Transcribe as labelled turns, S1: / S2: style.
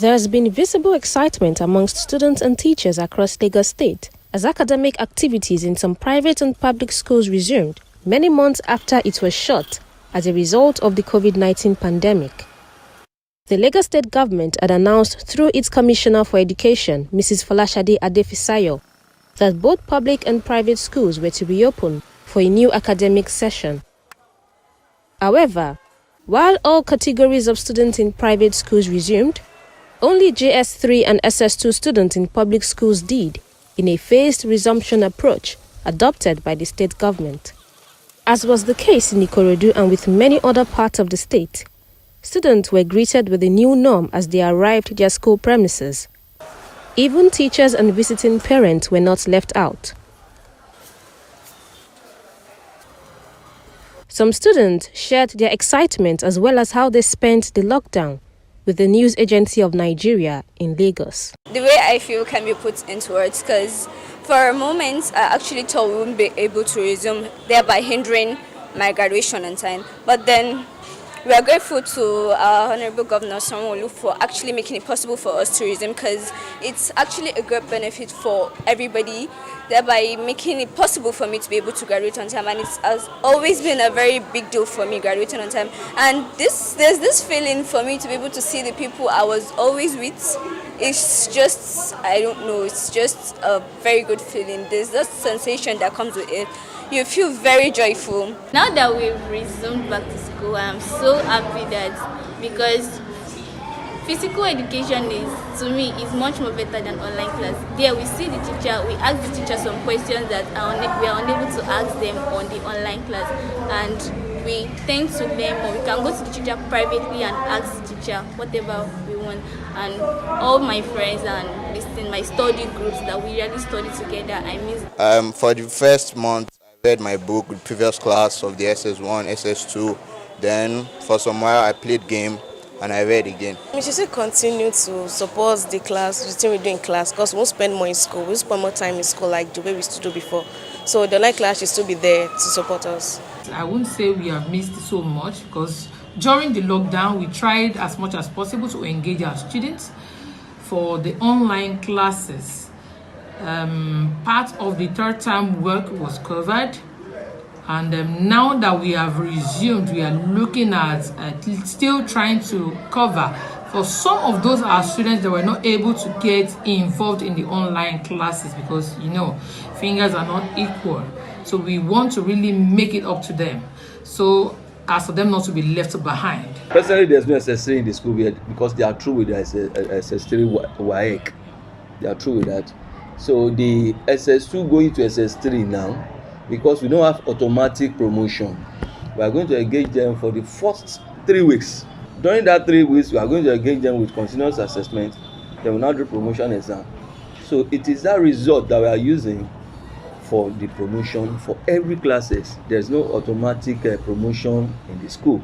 S1: There has been visible excitement amongst students and teachers across Lagos State as academic activities in some private and public schools resumed many months after it was shut as a result of the Covid-19 pandemic. The Lagos State government had announced through its Commissioner for Education, Mrs. Folashade Adefisayo, that both public and private schools were to reopen for a new academic session. However, while all categories of students in private schools resumed, only JS3 and SS2 students in public schools did, in a phased resumption approach adopted by the state government. As was the case in Ikorodu and with many other parts of the state, students were greeted with a new norm as they arrived at their school premises. Even teachers and visiting parents were not left out. Some students shared their excitement as well as how they spent the lockdown with the News Agency of Nigeria in Lagos.
S2: The way I feel can be put into words because for a moment I actually thought we wouldn't be able to resume, thereby hindering my graduation on time. But then we are grateful to our Honorable Governor Sanwo-Olu for actually making it possible for us to resume because it's actually a great benefit for everybody, thereby making it possible for me to be able to graduate on time, and it has always been a very big deal for me graduating on time. And there's this feeling for me to be able to see the people I was always with. It's just, I don't know, it's just a very good feeling. There's that sensation that comes with it. You feel very joyful.
S3: Now that we've resumed back to school, I'm so happy that because physical education to me is much more better than online class. There we see the teacher, we ask the teacher some questions that we are unable to ask them on the online class, and we tend to learn more. We can go to the teacher privately and ask the teacher whatever we want. And all my friends and my study groups that we really study together, I miss.
S4: For the first month, I read my book with previous class of the SS1, SS2. Then for some while I played game and I read again.
S5: We should still continue to support the class, the thing we do in class, because we won't spend more in school. We'll spend more time in school like the way we used to do before. So the online class should still be there to support us.
S6: I wouldn't say we have missed so much because during the lockdown, we tried as much as possible to engage our students for the online classes. Part of the third term work was covered, and now that we have resumed, we are looking at still trying to cover for some of those our students that were not able to get involved in the online classes because fingers are not equal, so we want to really make it up to them so as for them not to be left behind.
S7: Personally, there's no SS3 in the school yet because they are through with the SS3 WAEC. They are through with that. So the SS2 going to SS3 now, because we don't have automatic promotion, we are going to engage them for the first 3 weeks. During that 3 weeks, we are going to engage them with continuous assessment. They will now do promotion exam. So it is that result that we are using for the promotion for every classes. There's no automatic promotion in the school.